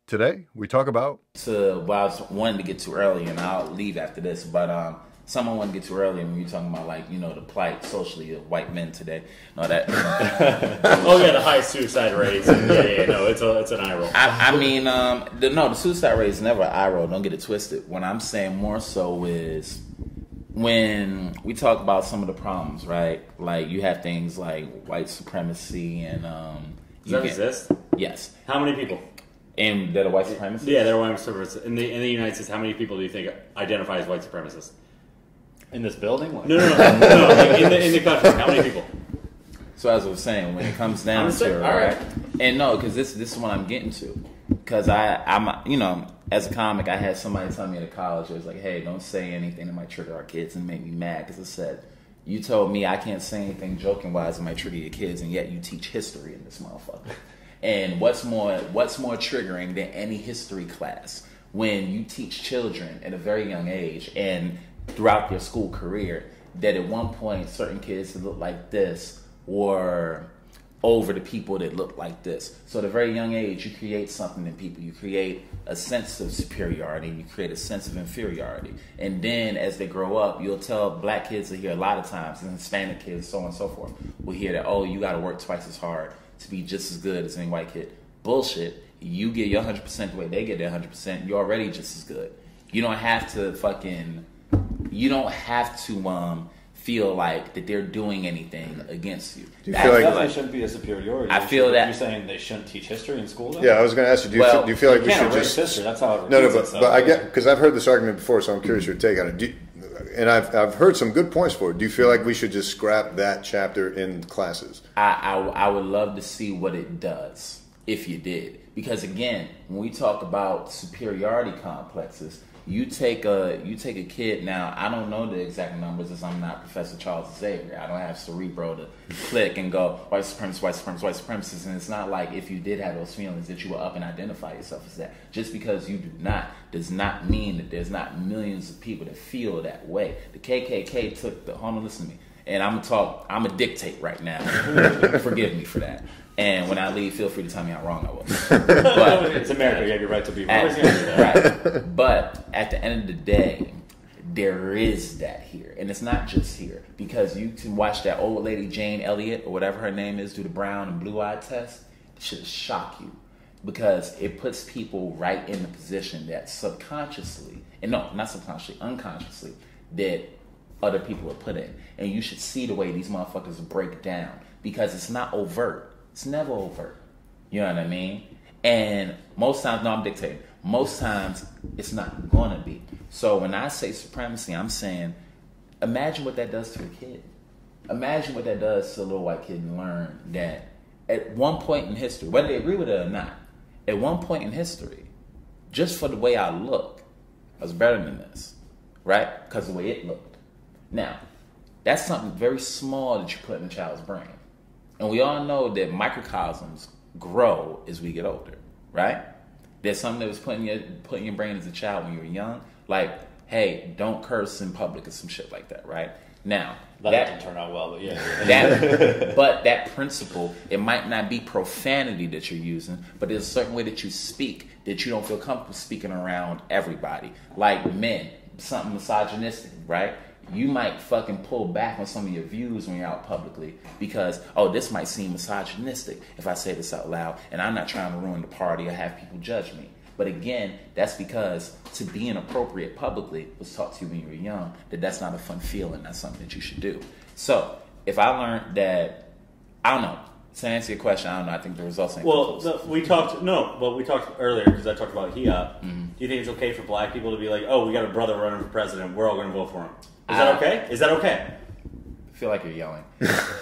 Today, we talk about... To what I was wanting to get to earlier, and I'll leave after this, but someone wanted to get to earlier when you're talking about, like, you know, the plight socially of white men today. No, that. Oh yeah, the high suicide rates. Yeah, no, it's an eye roll. I mean, the suicide rate is never an eye roll. Don't get it twisted. What I'm saying more so is when we talk about some of the problems, right? Like you have things like white supremacy and does that exist? Yes. How many people? And that are white supremacists? Yeah, they're white supremacists. In the United States, how many people do you think identify as white supremacists? In this building? No. In the country, how many people? So as I was saying, when it comes down to it, right? And no, because this is what I'm getting to. Because I'm you know, as a comic, I had somebody tell me at college, it was like, hey, don't say anything that might trigger our kids and make me mad. Because I said, you told me I can't say anything joking-wise that might trigger your kids, and yet you teach history in this motherfucker. And what's more triggering than any history class when you teach children at a very young age and throughout their school career that at one point certain kids that look like this were over the people that look like this. So at a very young age, you create something in people. You create a sense of superiority. You create a sense of inferiority. And then as they grow up, you'll tell black kids to hear a lot of times, and Hispanic kids, so on and so forth, will hear that, oh, you got to work twice as hard to be just as good as any white kid. Bullshit. You get your 100% the way they get their 100%. You're already just as good. You don't have to feel like that they're doing anything against you. Do you feel like there shouldn't be a superiority? I feel that you're saying they shouldn't teach history in school. Though? Yeah, I was going to ask you. Do you feel like we should just history? That's how it no, but I get because I've heard this argument before, so I'm curious your take on it. And I've heard some good points for it. Do you feel like we should just scrap that chapter in classes? I would love to see what it does if you did, because again, when we talk about superiority complexes. You take a kid now. I don't know the exact numbers, as I'm not Professor Charles Xavier. I don't have cerebro to click and go white supremacist, white supremacist, white supremacist. And it's not like if you did have those feelings that you will up and identify yourself as that. Just because you do not does not mean that there's not millions of people that feel that way. The KKK took the. Hold on, listen to me. And I'm a dictate right now. Forgive me for that. And when I leave, feel free to tell me how wrong I was. But it's America. You have your right to be wrong. Right. But at the end of the day, there is that here. And it's not just here. Because you can watch that old lady, Jane Elliott, or whatever her name is, do the brown and blue eye test. It should shock you. Because it puts people right in the position that subconsciously, and no, not subconsciously, unconsciously, that other people are put in. And you should see the way these motherfuckers break down. Because it's not overt. It's never overt. You know what I mean? And most times, no, I'm dictating. Most times, it's not going to be. So when I say supremacy, I'm saying, imagine what that does to a kid. Imagine what that does to a little white kid and learn that at one point in history, whether they agree with it or not, at one point in history, just for the way I look, I was better than this, right? Because of the way it looked. Now, that's something very small that you put in a child's brain. And we all know that microcosms grow as we get older, right? There's something that was put in your brain as a child when you were young, like, hey, don't curse in public or some shit like that, right? Now, that didn't turn out well, but yeah. But that principle, it might not be profanity that you're using, but there's a certain way that you speak that you don't feel comfortable speaking around everybody. Like men, something misogynistic, right? You might fucking pull back on some of your views when you're out publicly because, oh, this might seem misogynistic if I say this out loud, and I'm not trying to ruin the party or have people judge me. But again, that's because to be inappropriate publicly was taught to you when you were young, that's not a fun feeling. That's something that you should do. So if I learned that, I don't know. To answer your question, I don't know. I think the results ain't we talked earlier because I talked about Hiyab. Mm-hmm. Do you think it's okay for black people to be like, oh, we got a brother running for president, we're all going to vote for him? Is that okay? Is that okay? I feel like you're yelling.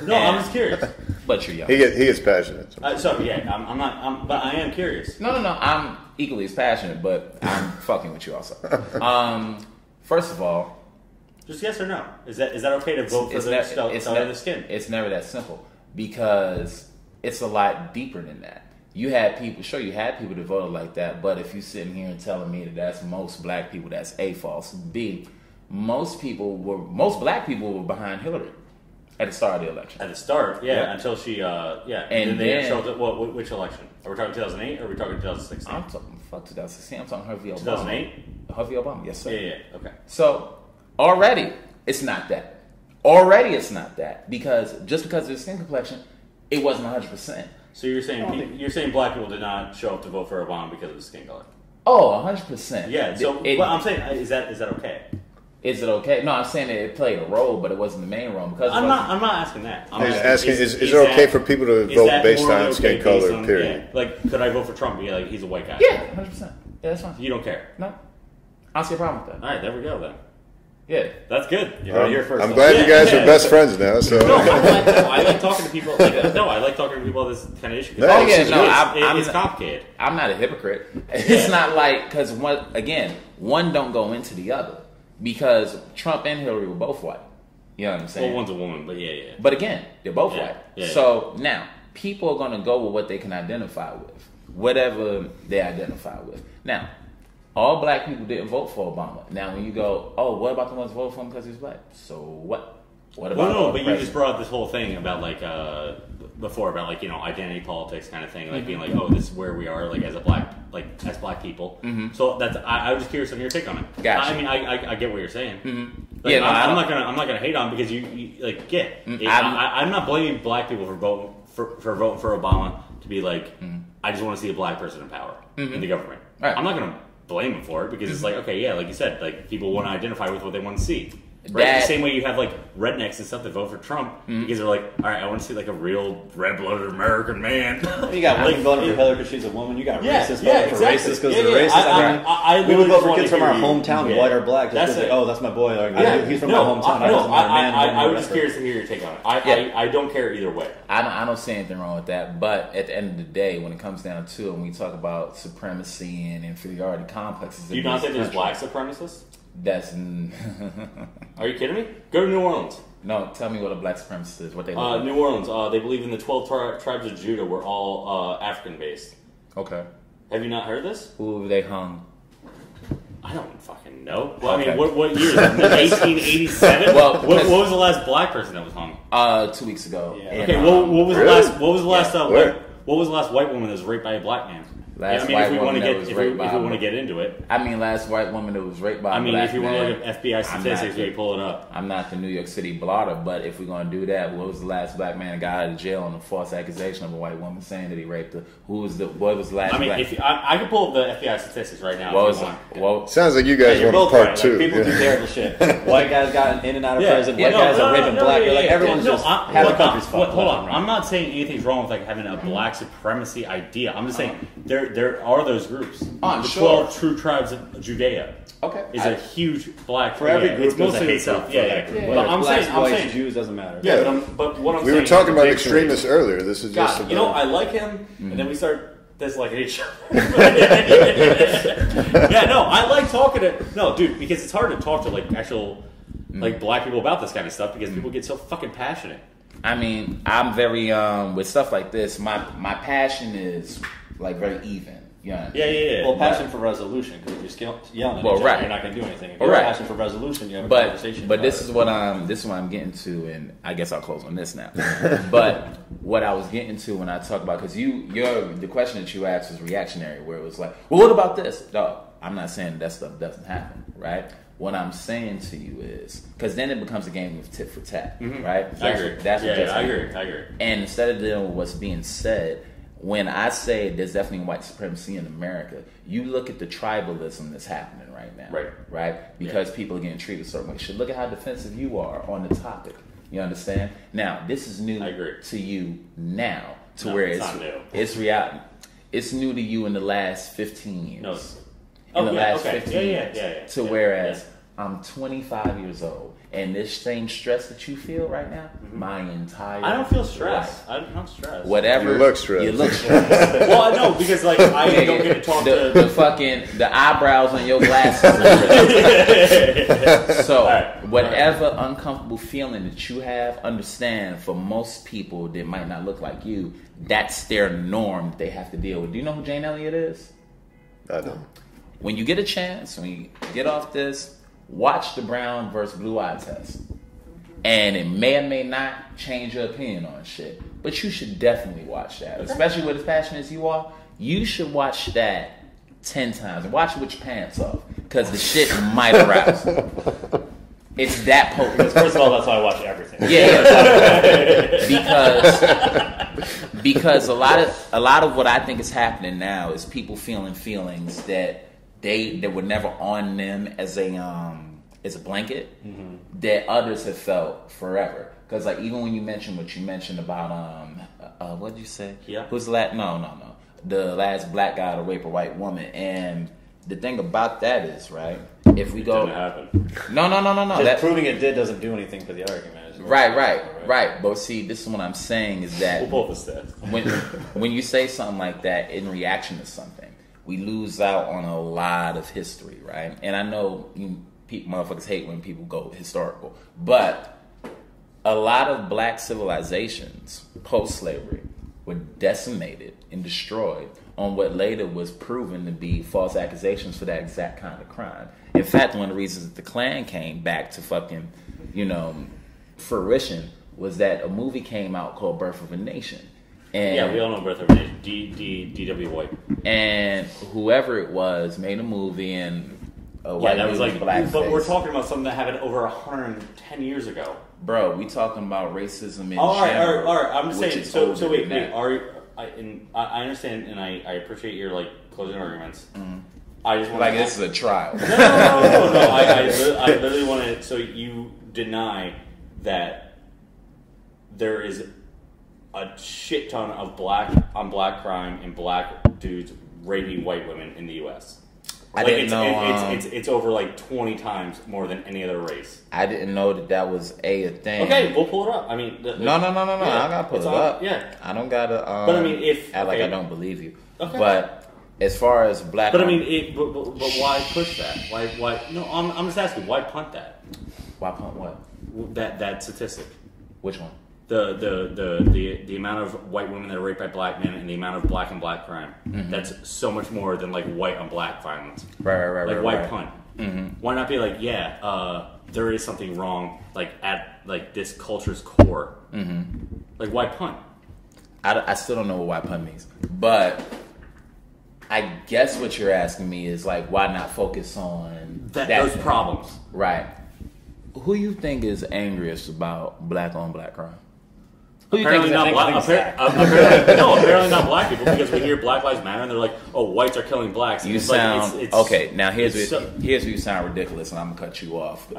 No, I'm just curious. But you're yelling. He gets passionate. So yeah, I'm not. But I am curious. No. I'm equally as passionate, but I'm fucking with you also. First of all, just yes or no. Is that okay to vote for the color of the skin? It's never that simple because it's a lot deeper than that. You had people that voted like that, but if you're sitting here and telling me that that's most black people, that's A, false. B, most black people were behind Hillary at the start of the election. At the start, yeah, until she, And then they showed which election? Are we talking 2008 or are we talking 2016? I'm talking fuck 2016? I'm talking Harvey Obama. 2008? Harvey Obama, yes sir. Yeah. Okay. So already it's not that. Already it's not that because just because of the skin complexion, it wasn't 100%. So you're saying black people did not show up to vote for Obama because of his skin color? Oh, 100%. Yeah. So what I'm saying is that okay? Is it okay? No, I'm saying that it played a role, but it wasn't the main role because I'm not asking that. I'm asking is it okay for people to vote based on skin color? Period. Yeah. Like, could I vote for Trump? Yeah, like he's a white guy. Yeah, 100%. Yeah, that's fine. You don't care? No, I don't see a problem with that. All right, there we go then. Yeah, that's good. I'm glad you guys are best friends now. So no, I like talking to people. I like talking to people about this kind of issue. It's complicated. I'm not a hypocrite. It's not like because one don't go into the other because Trump and Hillary were both white. You know what I'm saying? Well, one's a woman, but yeah. But again, they're both white. Yeah, so now people are going to go with what they can identify with, whatever they identify with. Now. All black people didn't vote for Obama. Now, when you go, oh, what about the ones who voted for him because he's black? So what? What about? Well, no, but you just brought up this whole thing about before about identity politics kind of thing, like being like, oh, this is where we are, like as black people. Mm-hmm. So that's I was just curious on your take on it. Gotcha. I mean, I get what you're saying. Mm-hmm. I'm not gonna hate on because I'm not blaming black people for voting for Obama to be like, I just want to see a black person in power in the government. Right. I'm not gonna blame them for it because it's like, okay, yeah, like you said, like people want to identify with what they want to see. Right? The same way you have like rednecks and stuff that vote for Trump because they're like, all right, I want to see like a real red-blooded American man. You got women voting for Hillary because she's a woman. You got racists voting for racists because they're racist. I we would vote for kids from our hometown, white or black, just because, oh, that's my boy. Or, he's from my hometown. I was just curious to hear your take on it. I don't care either way. I don't see anything wrong with that. But at the end of the day, when it comes down to it, when we talk about supremacy and inferiority complexes, do you not think there's black supremacists? That's. Are you kidding me? Go to New Orleans. No, tell me what a black supremacist is. What they believe. New Orleans. They believe in the 12 tribes of Judah were all African based. Okay. Have you not heard this? Who they hung? I don't fucking know. Well, okay. I mean, what year? 1887. Well, what was the last black person that was hung? 2 weeks ago. Yeah. Okay. What was the last? What was the last? What was the last white woman that was raped by a black man? Last white woman that was raped by. If we want to get into it, I mean, last white woman that was raped by. I mean, if you want to look at FBI statistics, we pull it up. I'm not the New York City blotter, but if we're going to do that, what was the last black man that got out of jail on a false accusation of a white woman saying that he raped her? What was the last? I mean, I can pull up the FBI statistics right now. Sounds like you guys want part two. Like, people do terrible shit. White guys got in and out of prison. White guys are raping black. Like everyone's just having the country's fucked. Hold on, I'm not saying anything's wrong with like having a black supremacy idea. I'm just saying there are those groups. The 12 true tribes of Judea. Okay. Is a huge black for every group. It's mostly itself. Yeah. But I'm saying Jews doesn't matter. Yeah, but what I'm saying. We were talking about extremists earlier. This is just God, I like him, and then we start disliking each other. I like talking to because it's hard to talk to like actual like black people about this kind of stuff because people get so fucking passionate. I mean, I'm very with stuff like this. My passion is like very even. Yeah. Well, passion for resolution because if you're yelling at each other, you're not going to do anything. If you're passion for resolution, you have a conversation. But this is what I'm getting to, and I guess I'll close on this now. But what I was getting to when I talk about because the question that you asked was reactionary, where it was like, well, what about this? No, I'm not saying that stuff doesn't happen, right? What I'm saying to you is because then it becomes a game of tit for tat, right? I agree. I agree. And instead of dealing with what's being said. When I say there's definitely white supremacy in America, you look at the tribalism that's happening right now. Right? Because people are getting treated a certain way. Look at how defensive you are on the topic. You understand? Now, this is new to you now. Where it's not new. It's reality. It's new to you in the last 15 years. No. In the last 15 years. Yeah. Whereas I'm 25 years old. And this same stress that you feel right now, my entire I don't feel stressed. I'm not stressed. Whatever. You look stressed. Well, I know because like I don't get to talk to the eyebrows on your glasses. So whatever uncomfortable feeling that you have, understand for most people that might not look like you, that's their norm that they have to deal with. Do you know who Jane Elliott is? I don't. When you get a chance, when you get off this. Watch the brown versus blue eye test. And it may or may not change your opinion on shit. But you should definitely watch that. Especially with as passionate as you are. You should watch that 10 times and watch it with your pants off because the shit might arouse. It's that potent. First of all, that's why I watch everything. Yeah. because a lot of what I think is happening now is people feeling feelings that they were never on them as a blanket that others have felt forever. Because like even when you mentioned what you mentioned about what did you say? Yeah. Who's the last? No. The last black guy to rape a white woman. And the thing about that is, right, if we go... It didn't happen. No. Just proving it did doesn't do anything for the argument. Right. But see, this is what I'm saying is that... We'll pull the stats. when you say something like that in reaction to something, we lose out on a lot of history, right? And I know motherfuckers hate when people go historical. But a lot of black civilizations, post-slavery, were decimated and destroyed on what later was proven to be false accusations for that exact kind of crime. In fact, one of the reasons that the Klan came back to fucking, fruition was that a movie came out called Birth of a Nation. And yeah, we all know Birth of a Nation. D.W. White. And whoever it was made a movie and that was like blackface. But we're talking about something that happened over 110 years ago. Bro, we talking about racism in general. All right. I'm just saying. So wait. I understand and I appreciate your like closing arguments. Mm-hmm. I just want like this is a trial. No. I literally want to. So you deny that there is a shit ton of black on black crime and black dudes raping white women in the U.S. I didn't know. It's over like 20 times more than any other race. I didn't know that was a thing. Okay, we'll pull it up. I mean, no. Yeah, I gotta pull it up. Yeah, I don't gotta. But I mean, act like I don't believe you. Okay. But as far as black, but I mean, but why push that? Why? No, I'm just asking. Why punt that? Why punt what? That statistic. Which one? The amount of white women that are raped by black men and the amount of black on black crime. Mm-hmm. That's so much more than like white on black violence. Right. Like why punt? Mm-hmm. Why not be like, there is something wrong like at like this culture's core. Mm-hmm. Like why punt? I still don't know what why punt means, but I guess what you're asking me is like why not focus on those problems, right? Who you think is angriest about black on black crime? Apparently not black. Apparently not black people because we hear Black Lives Matter and they're like, "Oh, whites are killing blacks." You sound okay. Now here's where you sound ridiculous, and I'm gonna cut you off.